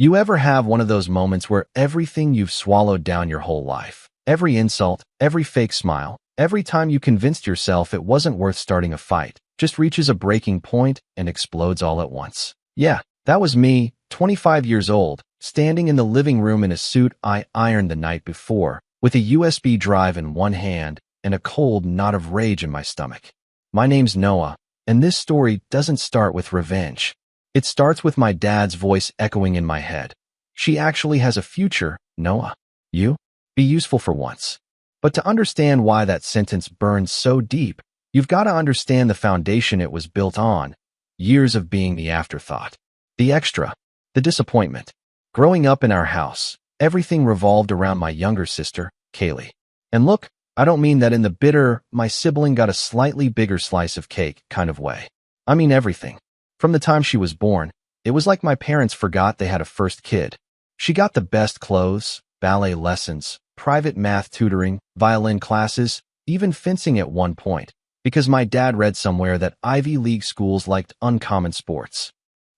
You ever have one of those moments where everything you've swallowed down your whole life, every insult, every fake smile, every time you convinced yourself it wasn't worth starting a fight, just reaches a breaking point and explodes all at once? Yeah, that was me, 25 years old, standing in the living room in a suit I ironed the night before, with a USB drive in one hand and a cold knot of rage in my stomach. My name's Noah, and this story doesn't start with revenge. It starts with my dad's voice echoing in my head. She actually has a future, Noah. You? Be useful for once. But to understand why that sentence burned so deep, you've got to understand the foundation it was built on. Years of being the afterthought, the extra, the disappointment. Growing up in our house, everything revolved around my younger sister, Kaylee. And look, I don't mean that in the bitter, my sibling got a slightly bigger slice of cake kind of way. I mean everything. From the time she was born, it was like my parents forgot they had a first kid. She got the best clothes, ballet lessons, private math tutoring, violin classes, even fencing at one point, because my dad read somewhere that Ivy League schools liked uncommon sports.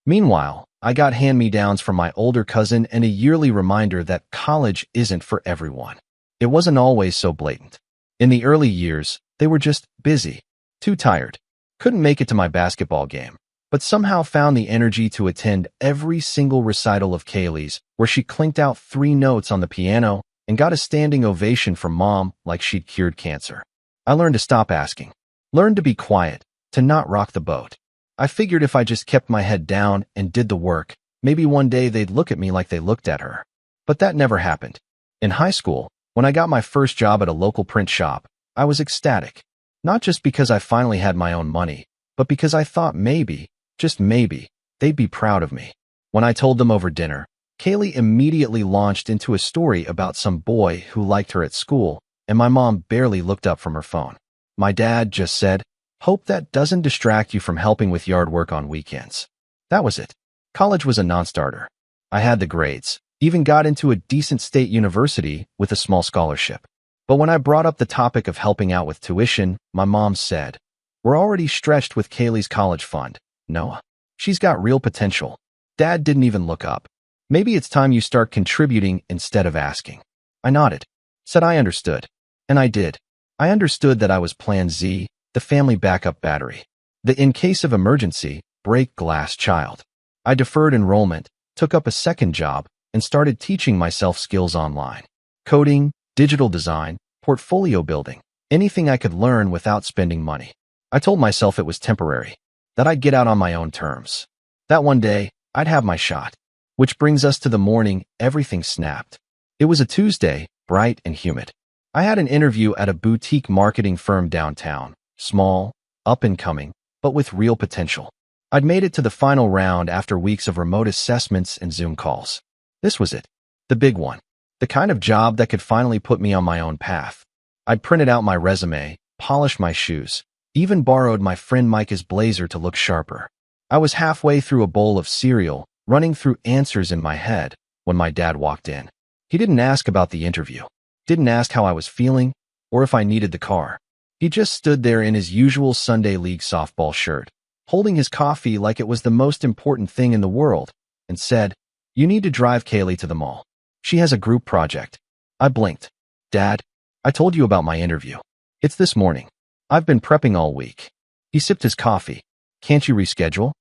Meanwhile, I got hand-me-downs from my older cousin and a yearly reminder that college isn't for everyone. It wasn't always so blatant. In the early years, they were just busy, too tired, couldn't make it to my basketball game, but somehow found the energy to attend every single recital of Kaylee's, where she clinked out 3 notes on the piano and got a standing ovation from Mom like she'd cured cancer. I learned to stop asking, learned to be quiet, to not rock the boat. I figured if I just kept my head down and did the work, maybe one day they'd look at me like they looked at her. But that never happened. In high school, when I got my first job at a local print shop, I was ecstatic. Not just because I finally had my own money, but because I thought maybe, just maybe, they'd be proud of me. When I told them over dinner, Kaylee immediately launched into a story about some boy who liked her at school, and my mom barely looked up from her phone. My dad just said, "Hope that doesn't distract you from helping with yard work on weekends." That was it. College was a non-starter. I had the grades, even got into a decent state university with a small scholarship. But when I brought up the topic of helping out with tuition, my mom said, "We're already stretched with Kaylee's college fund, Noah. She's got real potential." Dad didn't even look up. "Maybe it's time you start contributing instead of asking." I nodded, said I understood. And I did. I understood that I was Plan Z, the family backup battery, the in case of emergency, break glass child. I deferred enrollment, took up a second job, and started teaching myself skills online. Coding, digital design, portfolio building, anything I could learn without spending money. I told myself it was temporary, that I'd get out on my own terms, that one day I'd have my shot. Which brings us to the morning everything snapped. It was a Tuesday, bright and humid. I had an interview at a boutique marketing firm downtown, small, up and coming, but with real potential. I'd made it to the final round after weeks of remote assessments and Zoom calls. This was it, the big one, the kind of job that could finally put me on my own path. I'd printed out my resume, polished my shoes, even borrowed my friend Micah's blazer to look sharper. I was halfway through a bowl of cereal, running through answers in my head, when my dad walked in. He didn't ask about the interview, didn't ask how I was feeling, or if I needed the car. He just stood there in his usual Sunday League softball shirt, holding his coffee like it was the most important thing in the world, and said, "You need to drive Kaylee to the mall. She has a group project." I blinked. "Dad, I told you about my interview. It's this morning. I've been prepping all week." He sipped his coffee. "Can't you reschedule?"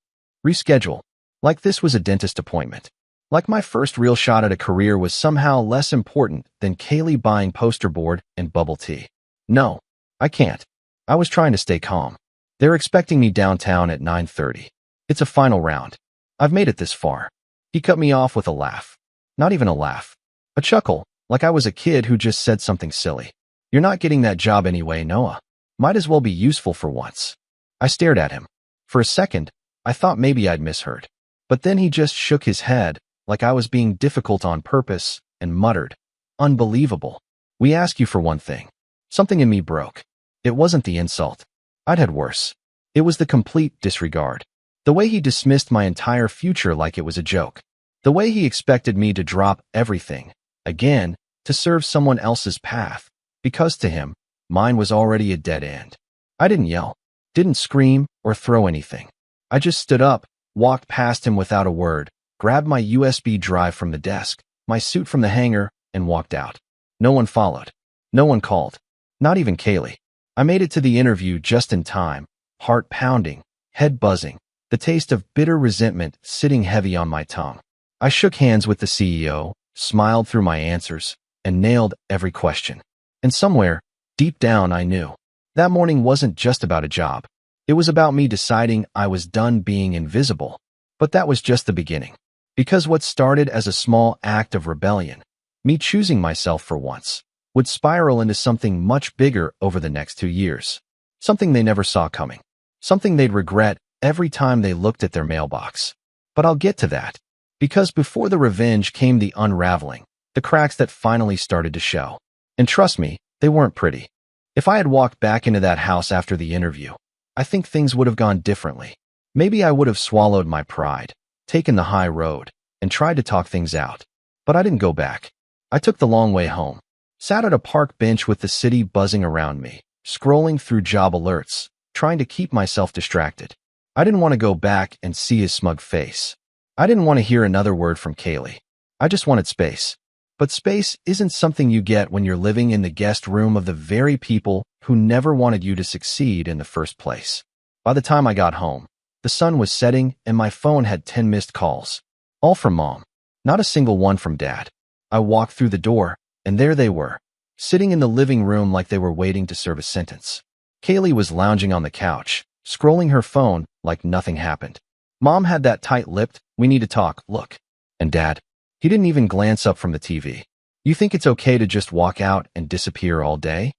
Reschedule. Like this was a dentist appointment. Like my first real shot at a career was somehow less important than Kaylee buying poster board and bubble tea. "No, I can't." I was trying to stay calm. "They're expecting me downtown at 9:30. It's a final round. I've made it this far." He cut me off with a laugh. Not even a laugh. A chuckle, like I was a kid who just said something silly. "You're not getting that job anyway, Noah. Might as well be useful for once." I stared at him. For a second, I thought maybe I'd misheard. But then he just shook his head, like I was being difficult on purpose, and muttered, "Unbelievable. We ask you for one thing." Something in me broke. It wasn't the insult. I'd had worse. It was the complete disregard. The way he dismissed my entire future like it was a joke. The way he expected me to drop everything, again, to serve someone else's path, because to him, mine was already a dead end. I didn't yell, didn't scream, or throw anything. I just stood up, walked past him without a word, grabbed my USB drive from the desk, my suit from the hanger, and walked out. No one followed. No one called. Not even Kaylee. I made it to the interview just in time, heart pounding, head buzzing, the taste of bitter resentment sitting heavy on my tongue. I shook hands with the CEO, smiled through my answers, and nailed every question. And somewhere, deep down, I knew. That morning wasn't just about a job. It was about me deciding I was done being invisible. But that was just the beginning. Because what started as a small act of rebellion, me choosing myself for once, would spiral into something much bigger over the next 2 years. Something they never saw coming. Something they'd regret every time they looked at their mailbox. But I'll get to that. Because before the revenge came the unraveling, the cracks that finally started to show. And trust me, they weren't pretty. If I had walked back into that house after the interview, I think things would have gone differently. Maybe I would have swallowed my pride, taken the high road, and tried to talk things out. But I didn't go back. I took the long way home, sat at a park bench with the city buzzing around me, scrolling through job alerts, trying to keep myself distracted. I didn't want to go back and see his smug face. I didn't want to hear another word from Kaylee. I just wanted space. But space isn't something you get when you're living in the guest room of the very people who never wanted you to succeed in the first place. By the time I got home, the sun was setting and my phone had 10 missed calls. All from Mom. Not a single one from Dad. I walked through the door, and there they were, sitting in the living room like they were waiting to serve a sentence. Kaylee was lounging on the couch, scrolling her phone like nothing happened. Mom had that tight-lipped, "We need to talk" look. And Dad, he didn't even glance up from the TV. "You think it's okay to just walk out and disappear all day?"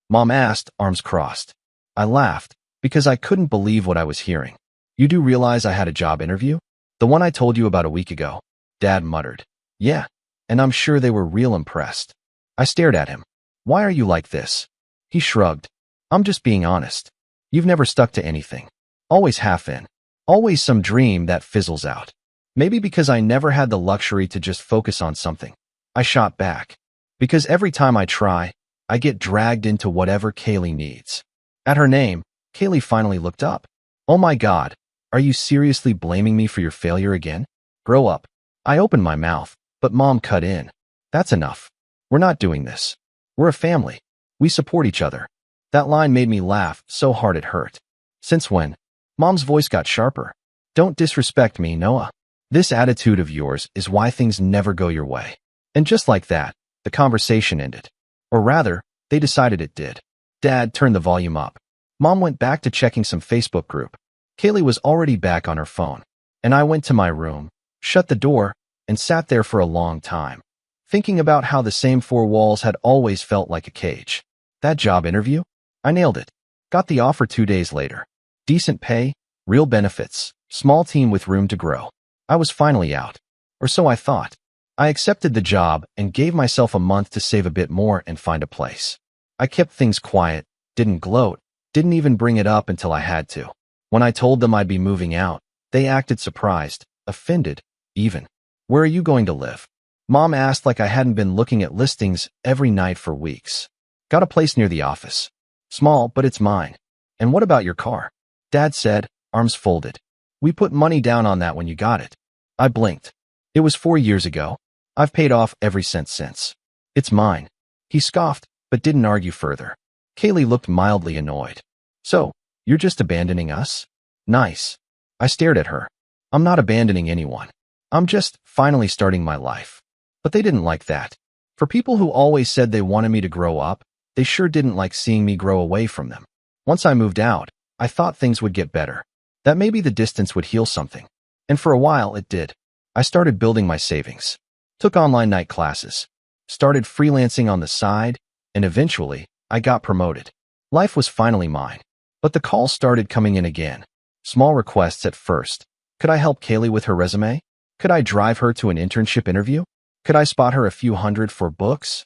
Mom asked, arms crossed. I laughed, because I couldn't believe what I was hearing. "You do realize I had a job interview? The one I told you about a week ago?" Dad muttered. "Yeah, and I'm sure they were real impressed." I stared at him. "Why are you like this?" He shrugged. "I'm just being honest. You've never stuck to anything. Always half in. Always some dream that fizzles out. Maybe because I never had the luxury to just focus on something." I shot back. "Because every time I try, I get dragged into whatever Kaylee needs." At her name, Kaylee finally looked up. "Oh my God, are you seriously blaming me for your failure again? Grow up." I opened my mouth, but Mom cut in. "That's enough. We're not doing this. We're a family. We support each other." That line made me laugh so hard it hurt. "Since when?" Mom's voice got sharper. "Don't disrespect me, Noah. This attitude of yours is why things never go your way." And just like that, the conversation ended. Or rather, they decided it did. Dad turned the volume up. Mom went back to checking some Facebook group. Kaylee was already back on her phone. And I went to my room, shut the door, and sat there for a long time, thinking about how the same four walls had always felt like a cage. That job interview? I nailed it. Got the offer 2 days later. Decent pay, real benefits, small team with room to grow. I was finally out. Or so I thought. I accepted the job and gave myself a month to save a bit more and find a place. I kept things quiet, didn't gloat, didn't even bring it up until I had to. When I told them I'd be moving out, they acted surprised, offended, even. "Where are you going to live?" Mom asked like I hadn't been looking at listings every night for weeks. "Got a place near the office. Small, but it's mine." "And what about your car?" Dad said, arms folded. "We put money down on that when you got it." I blinked. "It was 4 years ago. I've paid off every cent since. It's mine." He scoffed, but didn't argue further. Kaylee looked mildly annoyed. "So, you're just abandoning us?" "Nice." I stared at her. "I'm not abandoning anyone. I'm just finally starting my life." But they didn't like that. For people who always said they wanted me to grow up, they sure didn't like seeing me grow away from them. Once I moved out, I thought things would get better. That maybe the distance would heal something. And for a while, it did. I started building my savings. Took online night classes. Started freelancing on the side. And eventually, I got promoted. Life was finally mine. But the calls started coming in again. Small requests at first. Could I help Kaylee with her resume? Could I drive her to an internship interview? Could I spot her a few hundred for books?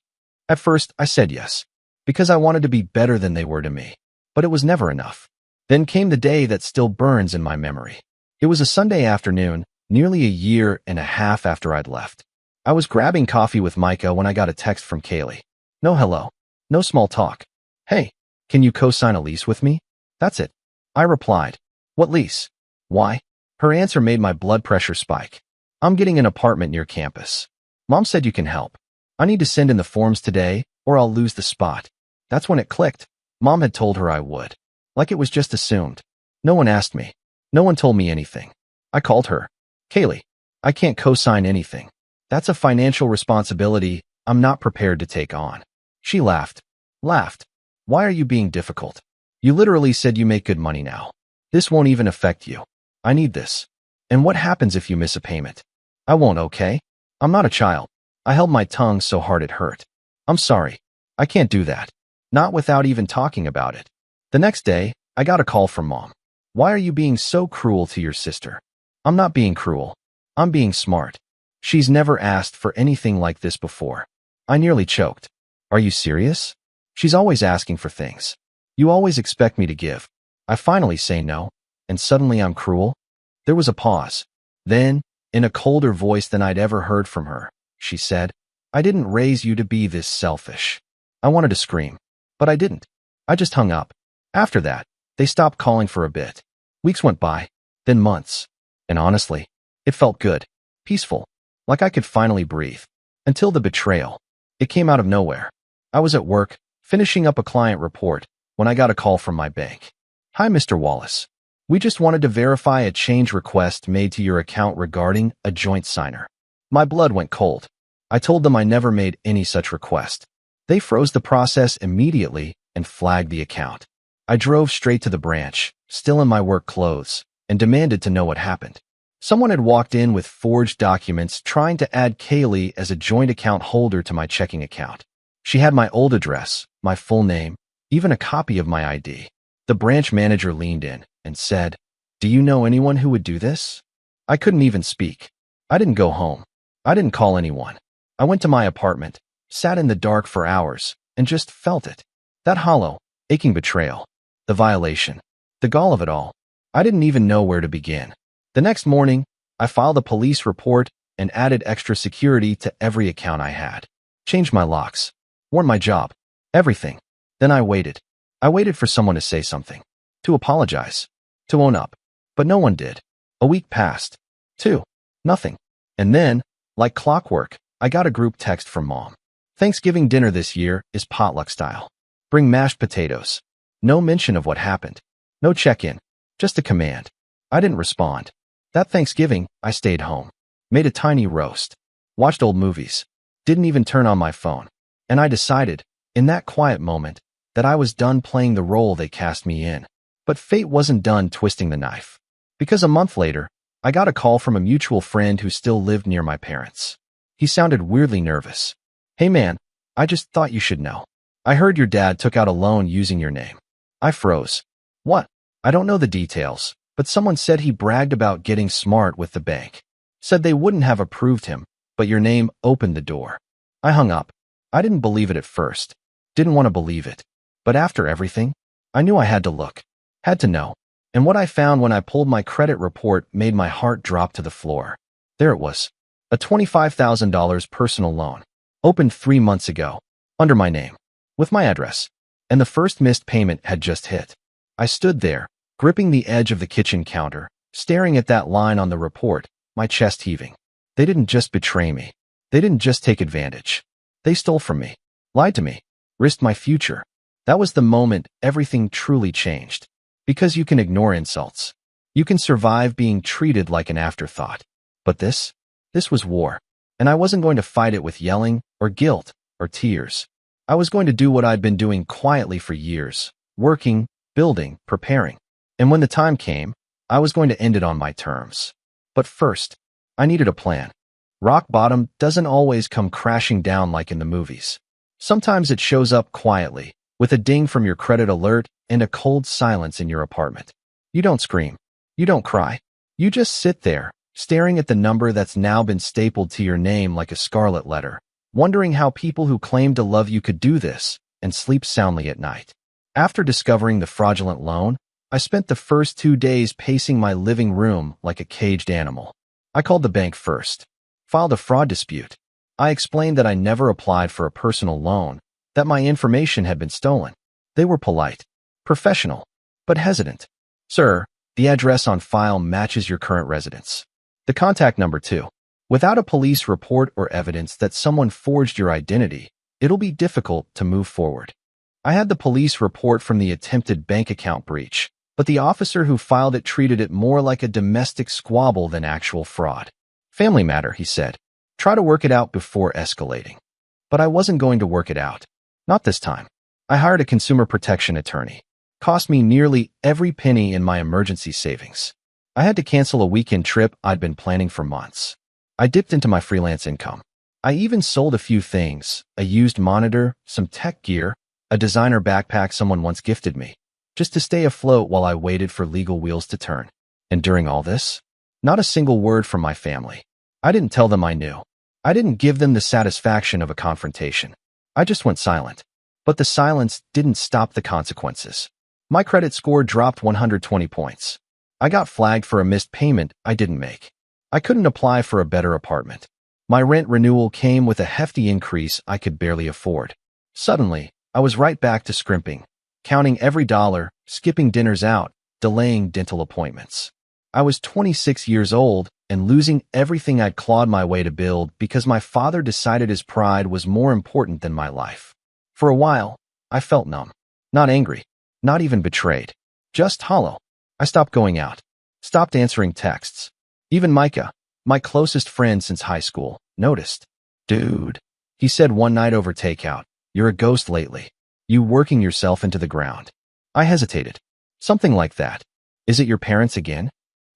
At first, I said yes. Because I wanted to be better than they were to me. But it was never enough. Then came the day that still burns in my memory. It was a Sunday afternoon, nearly a year and a half after I'd left. I was grabbing coffee with Micah when I got a text from Kaylee. No hello. No small talk. "Hey, can you co-sign a lease with me?" "That's it." I replied. "What lease?" "Why?" Her answer made my blood pressure spike. I'm getting an apartment near campus. Mom said you can help. I need to send in the forms today or I'll lose the spot. That's when it clicked. Mom had told her I would. Like it was just assumed. No one asked me. No one told me anything. I called her. Kaylee, I can't co-sign anything. That's a financial responsibility I'm not prepared to take on. She laughed. Laughed. Why are you being difficult? You literally said you make good money now. This won't even affect you. I need this. And what happens if you miss a payment? I won't, okay? I'm not a child. I held my tongue so hard it hurt. I'm sorry. I can't do that. Not without even talking about it. The next day, I got a call from Mom. Why are you being so cruel to your sister? I'm not being cruel. I'm being smart. She's never asked for anything like this before. I nearly choked. Are you serious? She's always asking for things. You always expect me to give. I finally say no, and suddenly I'm cruel? There was a pause. Then, in a colder voice than I'd ever heard from her, she said, I didn't raise you to be this selfish. I wanted to scream, but I didn't. I just hung up. After that, they stopped calling for a bit. Weeks went by, then months. And honestly, it felt good, peaceful, like I could finally breathe. Until the betrayal. It came out of nowhere. I was at work, finishing up a client report, when I got a call from my bank. Hi, Mr. Wallace. We just wanted to verify a change request made to your account regarding a joint signer. My blood went cold. I told them I never made any such request. They froze the process immediately and flagged the account. I drove straight to the branch, still in my work clothes, and demanded to know what happened. Someone had walked in with forged documents trying to add Kaylee as a joint account holder to my checking account. She had my old address, my full name, even a copy of my ID. The branch manager leaned in and said, Do you know anyone who would do this? I couldn't even speak. I didn't go home. I didn't call anyone. I went to my apartment, sat in the dark for hours, and just felt it. That hollow, aching betrayal. The violation. The gall of it all. I didn't even know where to begin. The next morning, I filed a police report and added extra security to every account I had. Changed my locks. Warned my job. Everything. Then I waited. I waited for someone to say something. To apologize. To own up. But no one did. A week passed. 2. Nothing. And then, like clockwork, I got a group text from Mom. Thanksgiving dinner this year is potluck style. Bring mashed potatoes. No mention of what happened. No check-in. Just a command. I didn't respond. That Thanksgiving, I stayed home. Made a tiny roast. Watched old movies. Didn't even turn on my phone. And I decided, in that quiet moment, that I was done playing the role they cast me in. But fate wasn't done twisting the knife. Because a month later, I got a call from a mutual friend who still lived near my parents. He sounded weirdly nervous. Hey man, I just thought you should know. I heard your dad took out a loan using your name. I froze. What? I don't know the details, but someone said he bragged about getting smart with the bank. Said they wouldn't have approved him, but your name opened the door. I hung up. I didn't believe it at first. Didn't want to believe it. But after everything, I knew I had to look. Had to know. And what I found when I pulled my credit report made my heart drop to the floor. There it was. A $25,000 personal loan. Opened 3 months ago. Under my name. With my address. And the first missed payment had just hit. I stood there, gripping the edge of the kitchen counter, staring at that line on the report, my chest heaving. They didn't just betray me. They didn't just take advantage. They stole from me. Lied to me. Risked my future. That was the moment everything truly changed. Because you can ignore insults. You can survive being treated like an afterthought. But this was war. And I wasn't going to fight it with yelling, or guilt, or tears. I was going to do what I'd been doing quietly for years. Working, building, preparing. And when the time came, I was going to end it on my terms. But first, I needed a plan. Rock bottom doesn't always come crashing down like in the movies. Sometimes it shows up quietly, with a ding from your credit alert and a cold silence in your apartment. You don't scream. You don't cry. You just sit there, staring at the number that's now been stapled to your name like a scarlet letter, wondering how people who claim to love you could do this and sleep soundly at night. After discovering the fraudulent loan, I spent the first 2 days pacing my living room like a caged animal. I called the bank first. Filed a fraud dispute. I explained that I never applied for a personal loan, that my information had been stolen. They were polite, professional, but hesitant. Sir, the address on file matches your current residence. The contact number too. Without a police report or evidence that someone forged your identity, it'll be difficult to move forward. I had the police report from the attempted bank account breach, but the officer who filed it treated it more like a domestic squabble than actual fraud. Family matter, he said. Try to work it out before escalating. But I wasn't going to work it out. Not this time. I hired a consumer protection attorney. Cost me nearly every penny in my emergency savings. I had to cancel a weekend trip I'd been planning for months. I dipped into my freelance income. I even sold a few things, a used monitor, some tech gear, a designer backpack someone once gifted me, just to stay afloat while I waited for legal wheels to turn. And during all this, not a single word from my family. I didn't tell them I knew. I didn't give them the satisfaction of a confrontation. I just went silent. But the silence didn't stop the consequences. My credit score dropped 120 points. I got flagged for a missed payment I didn't make. I couldn't apply for a better apartment. My rent renewal came with a hefty increase I could barely afford. Suddenly, I was right back to scrimping, counting every dollar, skipping dinners out, delaying dental appointments. I was 26 years old and losing everything I'd clawed my way to build because my father decided his pride was more important than my life. For a while, I felt numb. Not angry, not even betrayed. Just hollow. I stopped going out, stopped answering texts. Even Micah, my closest friend since high school, noticed. Dude, he said one night over takeout, you're a ghost lately. You working yourself into the ground. I hesitated. Something like that. Is it your parents again?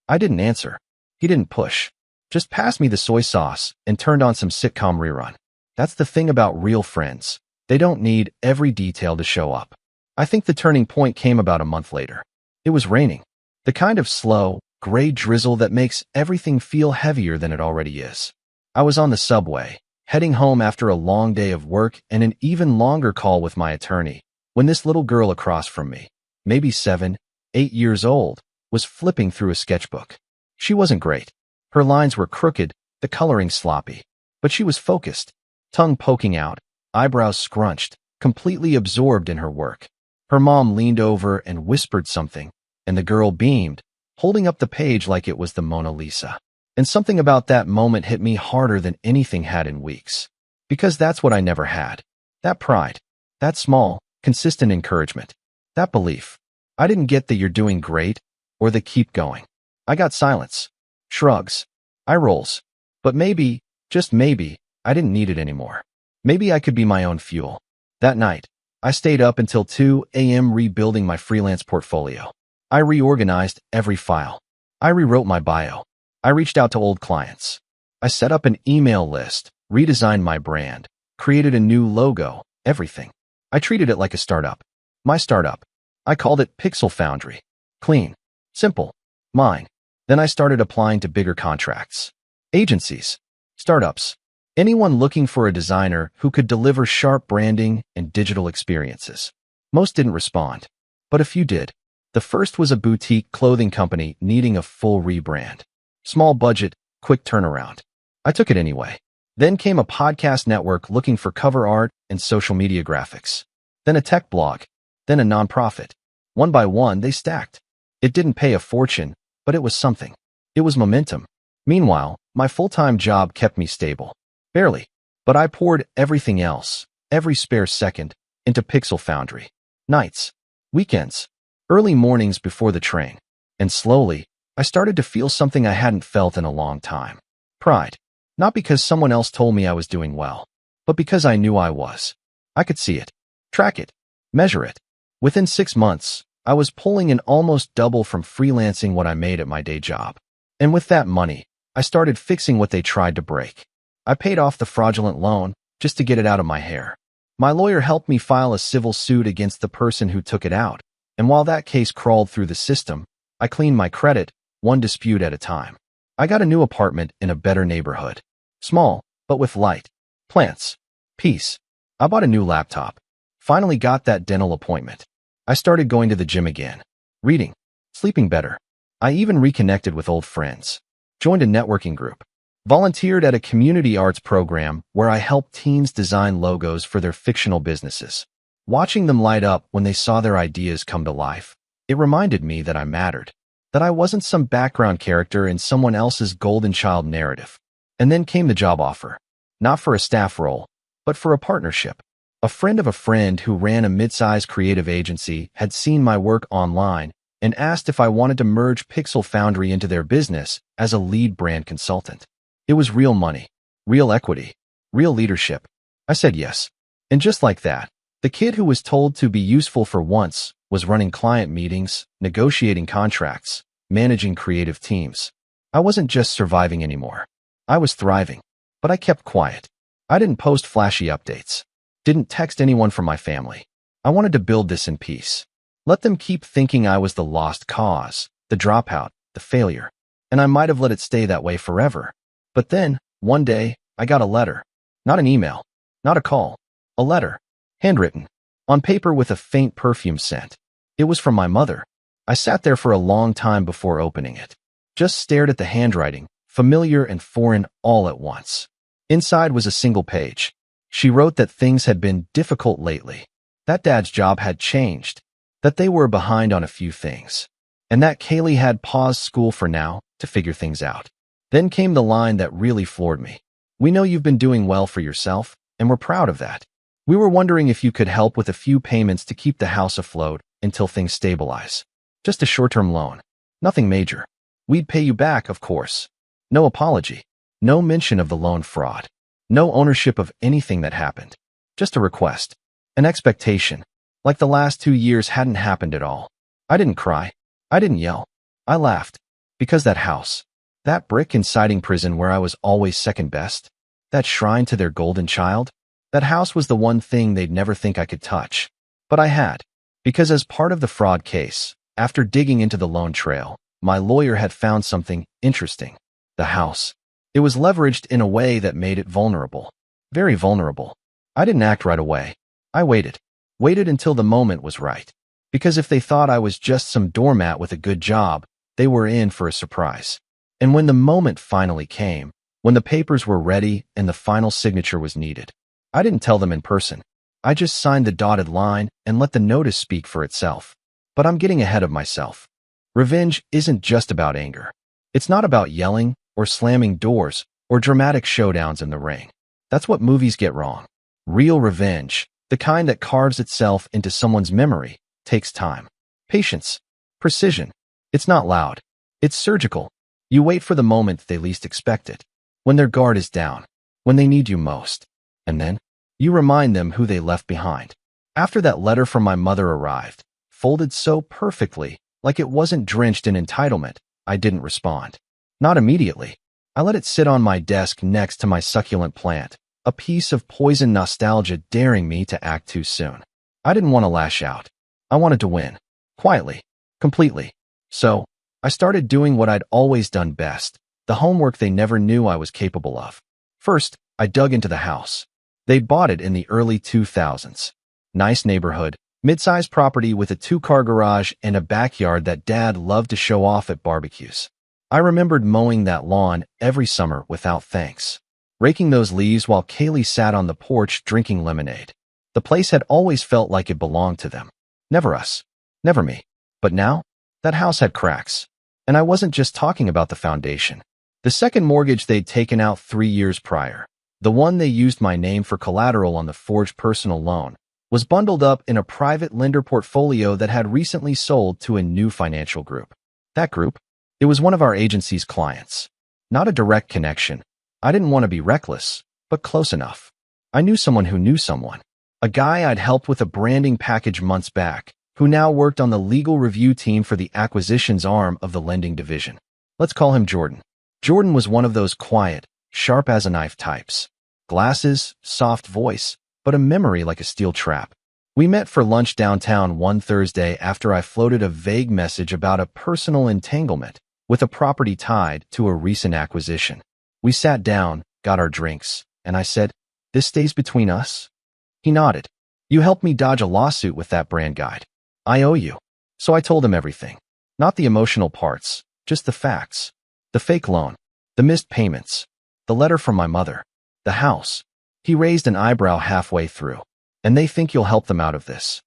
I didn't answer. He didn't push. Just passed me the soy sauce and turned on some sitcom rerun. That's the thing about real friends. They don't need every detail to show up. I think the turning point came about a month later. It was raining. The kind of slow, gray drizzle that makes everything feel heavier than it already is. I was on the subway, heading home after a long day of work and an even longer call with my attorney, when this little girl across from me, maybe 7, 8 years old, was flipping through a sketchbook. She wasn't great. Her lines were crooked, the coloring sloppy, but she was focused, tongue poking out, eyebrows scrunched, completely absorbed in her work. Her mom leaned over and whispered something, and the girl beamed, holding up the page like it was the Mona Lisa. And something about that moment hit me harder than anything had in weeks. Because that's what I never had. That pride. That small, consistent encouragement. That belief. I didn't get the "you're doing great" or the "keep going." I got silence. Shrugs. Eye rolls. But maybe, just maybe, I didn't need it anymore. Maybe I could be my own fuel. That night, I stayed up until 2 a.m. rebuilding my freelance portfolio. I reorganized every file. I rewrote my bio. I reached out to old clients. I set up an email list, redesigned my brand, created a new logo, everything. I treated it like a startup. My startup. I called it Pixel Foundry. Clean. Simple. Mine. Then I started applying to bigger contracts. Agencies. Startups. Anyone looking for a designer who could deliver sharp branding and digital experiences. Most didn't respond, but a few did. The first was a boutique clothing company needing a full rebrand. Small budget, quick turnaround. I took it anyway. Then came a podcast network looking for cover art and social media graphics. Then a tech blog. Then a nonprofit. One by one, they stacked. It didn't pay a fortune, but it was something. It was momentum. Meanwhile, my full-time job kept me stable. Barely. But I poured everything else, every spare second, into Pixel Foundry. Nights. Weekends. Early mornings before the train. And slowly, I started to feel something I hadn't felt in a long time. Pride. Not because someone else told me I was doing well, but because I knew I was. I could see it. Track it. Measure it. Within 6 months, I was pulling in almost double from freelancing what I made at my day job. And with that money, I started fixing what they tried to break. I paid off the fraudulent loan just to get it out of my hair. My lawyer helped me file a civil suit against the person who took it out, and while that case crawled through the system, I cleaned my credit, one dispute at a time. I got a new apartment in a better neighborhood. Small, but with light. Plants. Peace. I bought a new laptop. Finally got that dental appointment. I started going to the gym again. Reading. Sleeping better. I even reconnected with old friends. Joined a networking group. Volunteered at a community arts program where I helped teens design logos for their fictional businesses. Watching them light up when they saw their ideas come to life, it reminded me that I mattered, that I wasn't some background character in someone else's golden child narrative. And then came the job offer. Not for a staff role, but for a partnership. A friend of a friend who ran a mid-sized creative agency had seen my work online and asked if I wanted to merge Pixel Foundry into their business as a lead brand consultant. It was real money, real equity, real leadership. I said yes. And just like that, the kid who was told to be useful for once was running client meetings, negotiating contracts, managing creative teams. I wasn't just surviving anymore. I was thriving. But I kept quiet. I didn't post flashy updates. Didn't text anyone from my family. I wanted to build this in peace. Let them keep thinking I was the lost cause, the dropout, the failure. And I might have let it stay that way forever. But then, one day, I got a letter. Not an email. Not a call. A letter. Handwritten. On paper with a faint perfume scent. It was from my mother. I sat there for a long time before opening it. Just stared at the handwriting, familiar and foreign all at once. Inside was a single page. She wrote that things had been difficult lately. That Dad's job had changed. That they were behind on a few things. And that Kaylee had paused school for now to figure things out. Then came the line that really floored me. We know you've been doing well for yourself, and we're proud of that. We were wondering if you could help with a few payments to keep the house afloat until things stabilize. Just a short-term loan. Nothing major. We'd pay you back, of course. No apology. No mention of the loan fraud. No ownership of anything that happened. Just a request. An expectation. Like the last 2 years hadn't happened at all. I didn't cry. I didn't yell. I laughed. Because that house, that brick inciting prison where I was always second best, that shrine to their golden child, that house was the one thing they'd never think I could touch. But I had. Because as part of the fraud case, after digging into the loan trail, my lawyer had found something interesting. The house. It was leveraged in a way that made it vulnerable. Very vulnerable. I didn't act right away. I waited. Waited until the moment was right. Because if they thought I was just some doormat with a good job, they were in for a surprise. And when the moment finally came, when the papers were ready and the final signature was needed, I didn't tell them in person. I just signed the dotted line and let the notice speak for itself. But I'm getting ahead of myself. Revenge isn't just about anger. It's not about yelling or slamming doors or dramatic showdowns in the ring. That's what movies get wrong. Real revenge, the kind that carves itself into someone's memory, takes time, patience, precision. It's not loud. It's surgical. You wait for the moment they least expect it, when their guard is down, when they need you most. And then, you remind them who they left behind. After that letter from my mother arrived, folded so perfectly, like it wasn't drenched in entitlement, I didn't respond. Not immediately. I let it sit on my desk next to my succulent plant, a piece of poison nostalgia daring me to act too soon. I didn't want to lash out. I wanted to win. Quietly. Completely. So, I started doing what I'd always done best, the homework they never knew I was capable of. First, I dug into the house. They'd bought it in the early 2000s. Nice neighborhood, mid-sized property with a 2-car garage and a backyard that Dad loved to show off at barbecues. I remembered mowing that lawn every summer without thanks, raking those leaves while Kaylee sat on the porch drinking lemonade. The place had always felt like it belonged to them. Never us. Never me. But now, that house had cracks. And I wasn't just talking about the foundation. The second mortgage they'd taken out 3 years prior, the one they used my name for collateral on the forged personal loan, was bundled up in a private lender portfolio that had recently sold to a new financial group. That group? It was one of our agency's clients. Not a direct connection. I didn't want to be reckless, but close enough. I knew someone who knew someone. A guy I'd helped with a branding package months back, who now worked on the legal review team for the acquisitions arm of the lending division. Let's call him Jordan. Jordan was one of those quiet, sharp-as-a-knife types. Glasses, soft voice, but a memory like a steel trap. We met for lunch downtown one Thursday after I floated a vague message about a personal entanglement with a property tied to a recent acquisition. We sat down, got our drinks, and I said, "This stays between us?" He nodded. "You helped me dodge a lawsuit with that brand guide. I owe you." So I told him everything. Not the emotional parts, just the facts. The fake loan, the missed payments, the letter from my mother, the house. He raised an eyebrow halfway through. "And they think you'll help them out of this."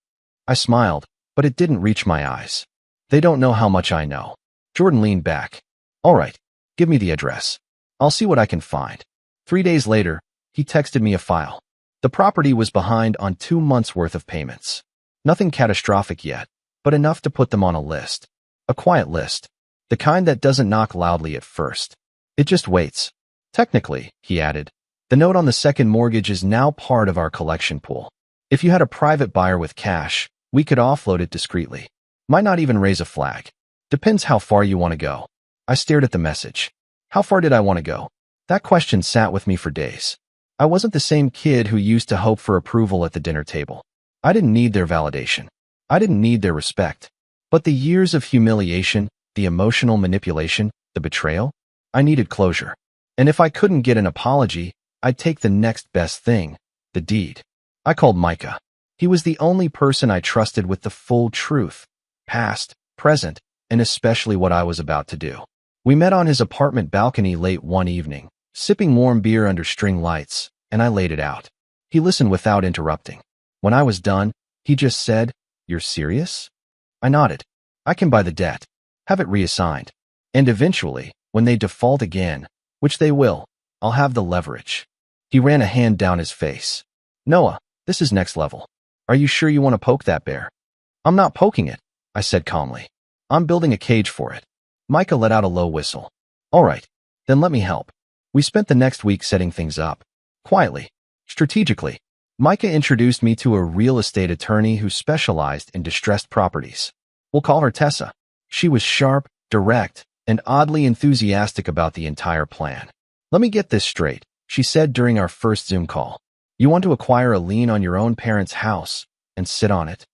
I smiled, but it didn't reach my eyes. "They don't know how much I know." Jordan leaned back. "All right, give me the address." I'll see what I can find. 3 days later, he texted me a file. The property was behind on 2 months' worth of payments. Nothing catastrophic yet, but enough to put them on a list. A quiet list. The kind that doesn't knock loudly at first. It just waits. Technically, he added, the note on the second mortgage is now part of our collection pool. If you had a private buyer with cash, we could offload it discreetly. Might not even raise a flag. Depends how far you want to go. I stared at the message. How far did I want to go? That question sat with me for days. I wasn't the same kid who used to hope for approval at the dinner table. I didn't need their validation. I didn't need their respect. But the years of humiliation, the emotional manipulation, the betrayal, I needed closure. And if I couldn't get an apology, I'd take the next best thing, the deed. I called Micah. He was the only person I trusted with the full truth, past, present, and especially what I was about to do. We met on his apartment balcony late one evening, sipping warm beer under string lights, and I laid it out. He listened without interrupting. When I was done, he just said, "You're serious?" I nodded. "I can buy the debt, have it reassigned, and eventually, when they default again, which they will, I'll have the leverage." He ran a hand down his face. "Noah, this is next level. Are you sure you want to poke that bear?" "I'm not poking it," I said calmly. "I'm building a cage for it." Micah let out a low whistle. "All right, then let me help." We spent the next week setting things up. Quietly, strategically. Micah introduced me to a real estate attorney who specialized in distressed properties. We'll call her Tessa. She was sharp, direct, and oddly enthusiastic about the entire plan. "Let me get this straight," she said during our first Zoom call. "You want to acquire a lien on your own parents' house and sit on it?"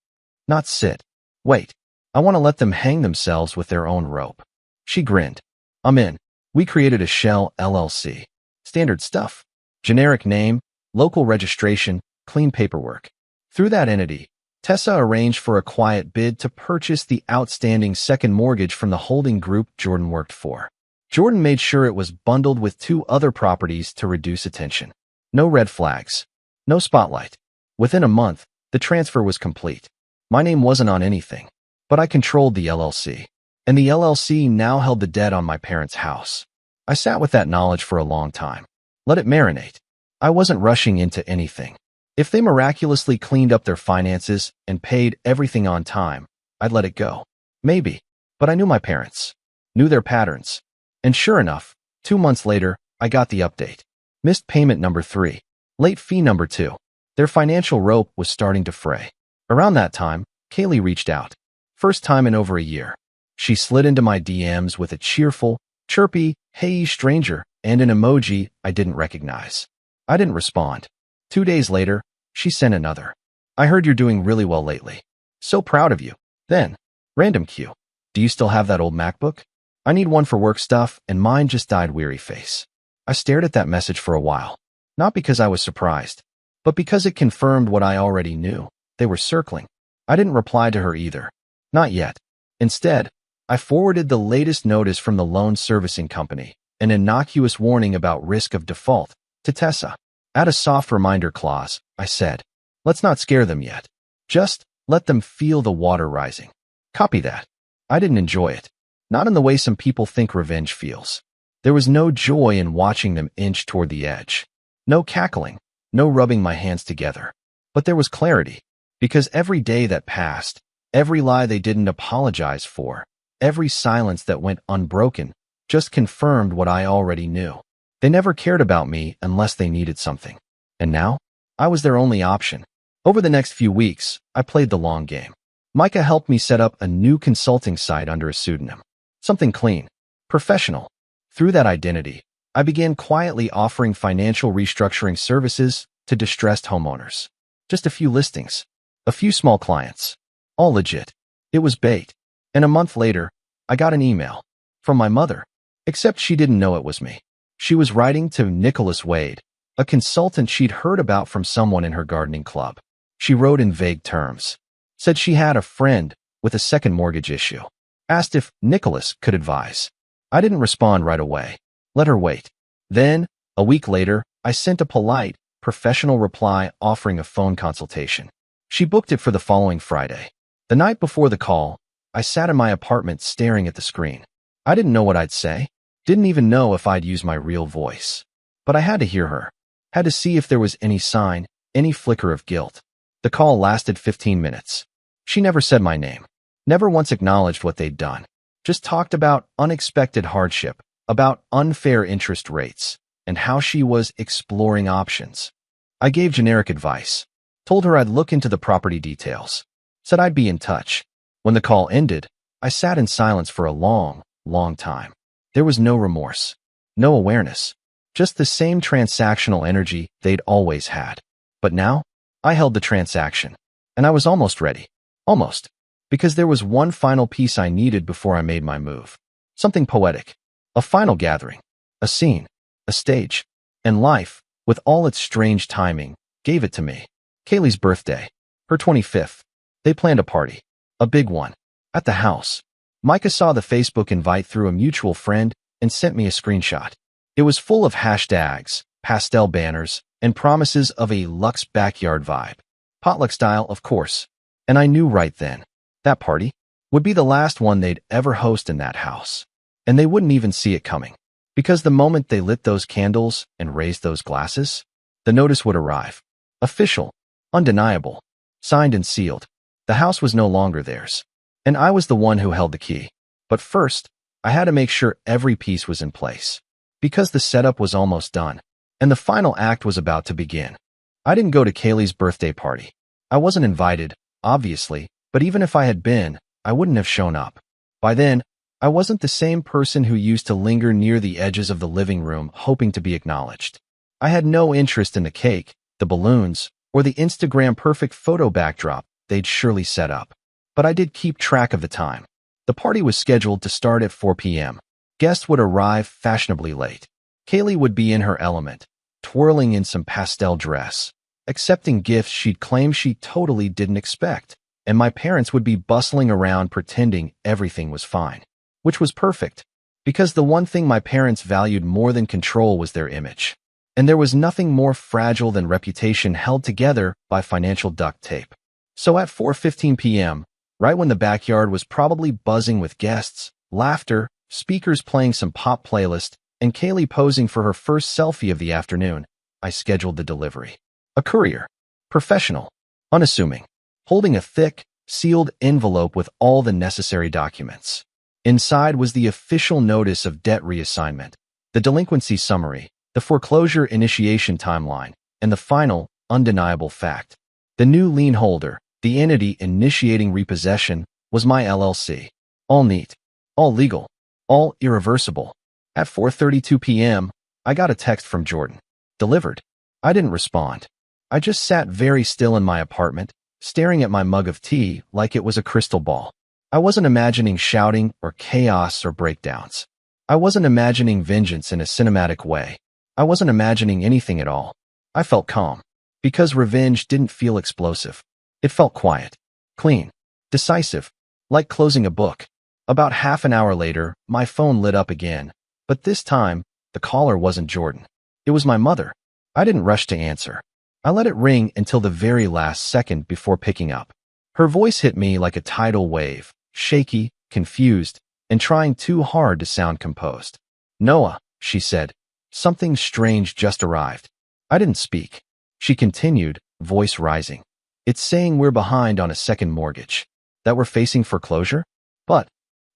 "Not sit. Wait. I want to let them hang themselves with their own rope." She grinned. "I'm in." We created a shell LLC. Standard stuff. Generic name, local registration, clean paperwork. Through that entity, Tessa arranged for a quiet bid to purchase the outstanding second mortgage from the holding group Jordan worked for. Jordan made sure it was bundled with 2 other properties to reduce attention. No red flags. No spotlight. Within a month, the transfer was complete. My name wasn't on anything, but I controlled the LLC. And the LLC now held the debt on my parents' house. I sat with that knowledge for a long time. Let it marinate. I wasn't rushing into anything. If they miraculously cleaned up their finances and paid everything on time, I'd let it go. Maybe. But I knew my parents. Knew their patterns. And sure enough, 2 months later, I got the update. Missed payment number 3. Late fee number 2. Their financial rope was starting to fray. Around that time, Kaylee reached out. First time in over a year. She slid into my DMs with a cheerful, chirpy, "Hey, stranger," and an emoji I didn't recognize. I didn't respond. 2 days later, she sent another. "I heard you're doing really well lately. So proud of you." Then, random cue. "Do you still have that old MacBook? I need one for work stuff, and mine just died, weary face." I stared at that message for a while. Not because I was surprised, but because it confirmed what I already knew. They were circling. I didn't reply to her either. Not yet. Instead, I forwarded the latest notice from the loan servicing company, an innocuous warning about risk of default, to Tessa. Add a soft reminder clause, I said. Let's not scare them yet. Just let them feel the water rising. Copy that. I didn't enjoy it. Not in the way some people think revenge feels. There was no joy in watching them inch toward the edge. No cackling, no rubbing my hands together. But there was clarity, because every day that passed, every lie they didn't apologize for, every silence that went unbroken, just confirmed what I already knew. They never cared about me unless they needed something. And now, I was their only option. Over the next few weeks, I played the long game. Micah helped me set up a new consulting site under a pseudonym. Something clean, professional. Through that identity, I began quietly offering financial restructuring services to distressed homeowners. Just a few listings, a few small clients. All legit. It was bait. And a month later, I got an email from my mother, except she didn't know it was me. She was writing to Nicholas Wade, a consultant she'd heard about from someone in her gardening club. She wrote in vague terms, said she had a friend with a second mortgage issue, asked if Nicholas could advise. I didn't respond right away. Let her wait. Then, a week later, I sent a polite, professional reply offering a phone consultation. She booked it for the following Friday. The night before the call, I sat in my apartment staring at the screen. I didn't know what I'd say. Didn't even know if I'd use my real voice. But I had to hear her. Had to see if there was any sign, any flicker of guilt. The call lasted 15 minutes. She never said my name. Never once acknowledged what they'd done. Just talked about unexpected hardship, about unfair interest rates, and how she was exploring options. I gave generic advice. Told her I'd look into the property details. Said I'd be in touch. When the call ended, I sat in silence for a long, long time. There was no remorse. No awareness. Just the same transactional energy they'd always had. But now, I held the transaction. And I was almost ready. Almost. Because there was one final piece I needed before I made my move. Something poetic. A final gathering. A scene. A stage. And life, with all its strange timing, gave it to me. Kaylee's birthday. Her 25th. They planned a party. A big one. At the house. Micah saw the Facebook invite through a mutual friend and sent me a screenshot. It was full of hashtags, pastel banners, and promises of a luxe backyard vibe. Potluck style, of course. And I knew right then. That party would be the last one they'd ever host in that house. And they wouldn't even see it coming. Because the moment they lit those candles and raised those glasses, the notice would arrive. Official. Undeniable. Signed and sealed. The house was no longer theirs. And I was the one who held the key. But first, I had to make sure every piece was in place. Because the setup was almost done. And the final act was about to begin. I didn't go to Kaylee's birthday party. I wasn't invited, obviously. But even if I had been, I wouldn't have shown up. By then, I wasn't the same person who used to linger near the edges of the living room hoping to be acknowledged. I had no interest in the cake, the balloons, or the Instagram-perfect photo backdrop they'd surely set up. But I did keep track of the time. The party was scheduled to start at 4 p.m. Guests would arrive fashionably late. Kaylee would be in her element, twirling in some pastel dress, accepting gifts she'd claimed she totally didn't expect. And my parents would be bustling around pretending everything was fine. Which was perfect, because the one thing my parents valued more than control was their image. And there was nothing more fragile than reputation held together by financial duct tape. So at 4:15 p.m., right when the backyard was probably buzzing with guests, laughter, speakers playing some pop playlist, and Kaylee posing for her first selfie of the afternoon, I scheduled the delivery. A courier. Professional. Unassuming. Holding a thick, sealed envelope with all the necessary documents. Inside was the official notice of debt reassignment, the delinquency summary, the foreclosure initiation timeline, and the final, undeniable fact. The new lien holder, the entity initiating repossession, was my LLC. All neat, all legal, all irreversible. At 4:32 p.m., I got a text from Jordan. Delivered. I didn't respond. I just sat very still in my apartment, staring at my mug of tea like it was a crystal ball. I wasn't imagining shouting or chaos or breakdowns. I wasn't imagining vengeance in a cinematic way. I wasn't imagining anything at all. I felt calm. Because revenge didn't feel explosive. It felt quiet, clean, decisive, like closing a book. About half an hour later, my phone lit up again. But this time, the caller wasn't Jordan. It was my mother. I didn't rush to answer. I let it ring until the very last second before picking up. Her voice hit me like a tidal wave, shaky, confused, and trying too hard to sound composed. "Noah," she said, "something strange just arrived." I didn't speak. She continued, voice rising. "It's saying we're behind on a second mortgage. That we're facing foreclosure? But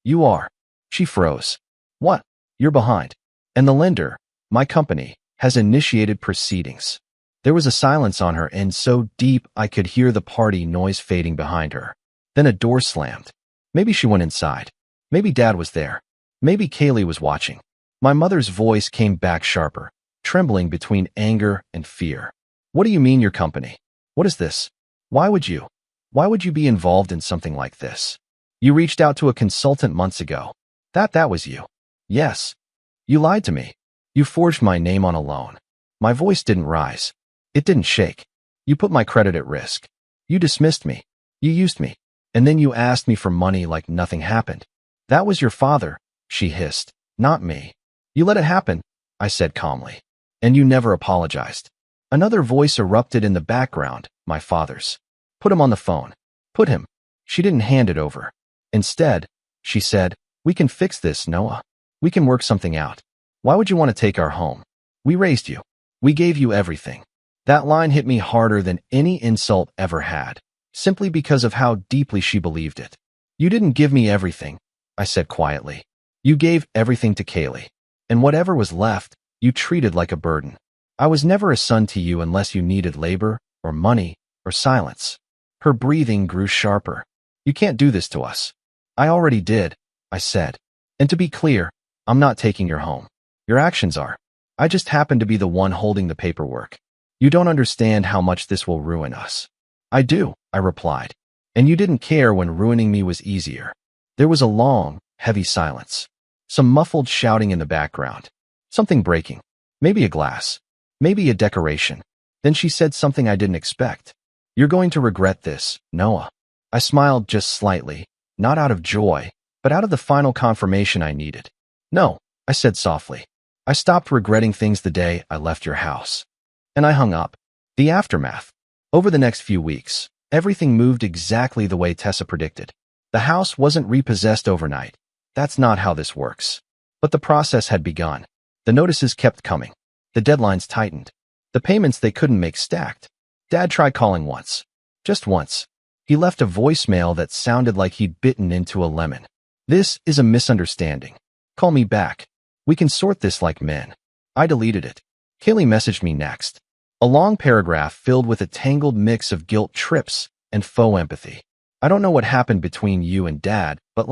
you are." She froze. "What? You're behind. And the lender, my company, has initiated proceedings." There was a silence on her end so deep I could hear the party noise fading behind her. Then a door slammed. Maybe she went inside. Maybe Dad was there. Maybe Kaylee was watching. My mother's voice came back sharper, trembling between anger and fear. "What do you mean your company? What is this? Why would you? Why would you be involved in something like this? You reached out to a consultant months ago. That was you. Yes. You lied to me. You forged my name on a loan." My voice didn't rise. It didn't shake. "You put my credit at risk. You dismissed me. You used me. And then you asked me for money like nothing happened. That was your father," she hissed, "not me. You let it happen," I said calmly. "And you never apologized." Another voice erupted in the background, my father's. "Put him on the phone. Put him." She didn't hand it over. Instead, she said, "We can fix this, Noah. We can work something out. Why would you want to take our home? We raised you. We gave you everything. That line hit me harder than any insult ever had, simply because of how deeply she believed it. You didn't give me everything, I said quietly. You gave everything to Kaylee. And whatever was left, you treated like a burden. I was never a son to you unless you needed labor, or money, or silence. Her breathing grew sharper. You can't do this to us. I already did, I said. And to be clear, I'm not taking your home. Your actions are. I just happen to be the one holding the paperwork. You don't understand how much this will ruin us. I do, I replied. And you didn't care when ruining me was easier. There was a long, heavy silence. Some muffled shouting in the background. Something breaking. Maybe a glass. Maybe a decoration. Then she said something I didn't expect. You're going to regret this, Noah. I smiled just slightly, not out of joy, but out of the final confirmation I needed. No, I said softly. I stopped regretting things the day I left your house. And I hung up. The aftermath. Over the next few weeks, everything moved exactly the way Tessa predicted. The house wasn't repossessed overnight. That's not how this works. But the process had begun. The notices kept coming. The deadlines tightened. The payments they couldn't make stacked. Dad tried calling once. Just once. He left a voicemail that sounded like he'd bitten into a lemon. This is a misunderstanding. Call me back. We can sort this like men. I deleted it. Kaylee messaged me next. A long paragraph filled with a tangled mix of guilt trips and faux empathy. I don't know what happened between you and Dad, but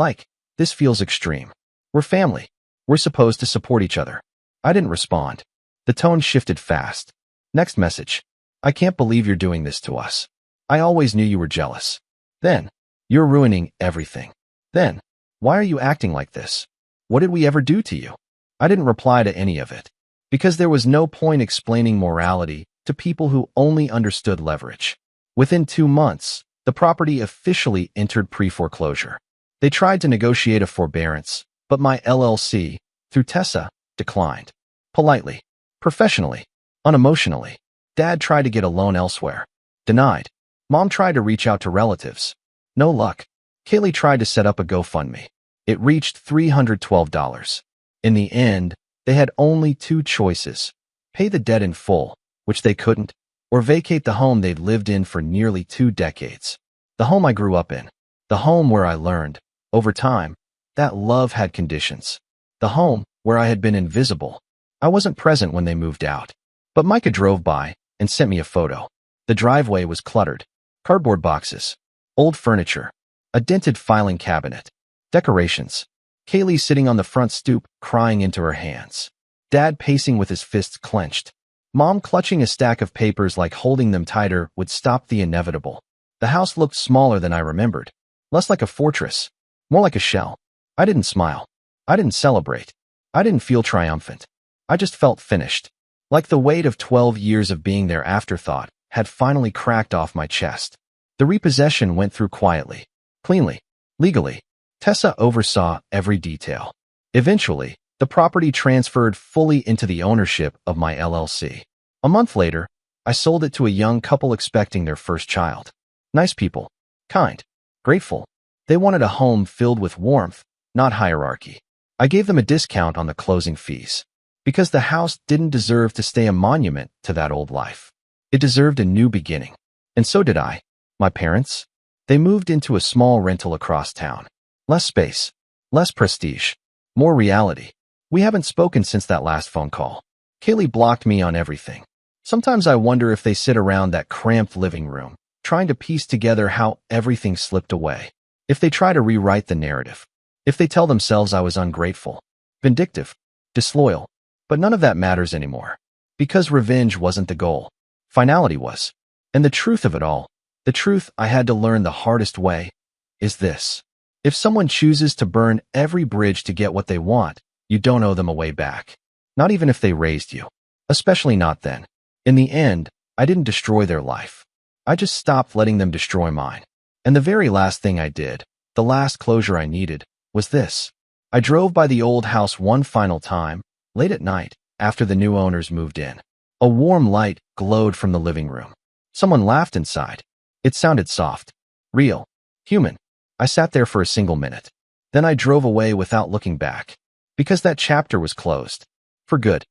this feels extreme. We're family. We're supposed to support each other. I didn't respond. The tone shifted fast. Next message. I can't believe you're doing this to us. I always knew you were jealous. Then, you're ruining everything. Then, why are you acting like this? What did we ever do to you? I didn't reply to any of it, because there was no point explaining morality to people who only understood leverage. Within 2 months, the property officially entered pre-foreclosure. They tried to negotiate a forbearance, but my LLC, through Tessa, declined. Politely, professionally, unemotionally. Dad tried to get a loan elsewhere. Denied. Mom tried to reach out to relatives. No luck. Kaylee tried to set up a GoFundMe. It reached $312. In the end, they had only 2 choices. Pay the debt in full, which they couldn't, or vacate the home they'd lived in for nearly 2 decades. The home I grew up in. The home where I learned, over time, that love had conditions. The home where I had been invisible. I wasn't present when they moved out. But Micah drove by and sent me a photo. The driveway was cluttered. Cardboard boxes. Old furniture. A dented filing cabinet. Decorations. Kaylee sitting on the front stoop, crying into her hands. Dad pacing with his fists clenched. Mom clutching a stack of papers like holding them tighter would stop the inevitable. The house looked smaller than I remembered. Less like a fortress. More like a shell. I didn't smile. I didn't celebrate. I didn't feel triumphant. I just felt finished. Like the weight of 12 years of being their afterthought had finally cracked off my chest. The repossession went through quietly, cleanly, legally. Tessa oversaw every detail. Eventually, the property transferred fully into the ownership of my LLC. A month later, I sold it to a young couple expecting their first child. Nice people. Kind. Grateful. They wanted a home filled with warmth, not hierarchy. I gave them a discount on the closing fees. Because the house didn't deserve to stay a monument to that old life. It deserved a new beginning. And so did I. My parents? They moved into a small rental across town. Less space. Less prestige. More reality. We haven't spoken since that last phone call. Kaylee blocked me on everything. Sometimes I wonder if they sit around that cramped living room, trying to piece together how everything slipped away. If they try to rewrite the narrative. If they tell themselves I was ungrateful, vindictive, disloyal. But none of that matters anymore. Because revenge wasn't the goal. Finality was. And the truth of it all, the truth I had to learn the hardest way, is this. If someone chooses to burn every bridge to get what they want, you don't owe them a way back. Not even if they raised you. Especially not then. In the end, I didn't destroy their life. I just stopped letting them destroy mine. And the very last thing I did, the last closure I needed, was this. I drove by the old house one final time, late at night, after the new owners moved in. A warm light glowed from the living room. Someone laughed inside. It sounded soft, real, human. I sat there for a single minute. Then I drove away without looking back. because that chapter was closed. For good.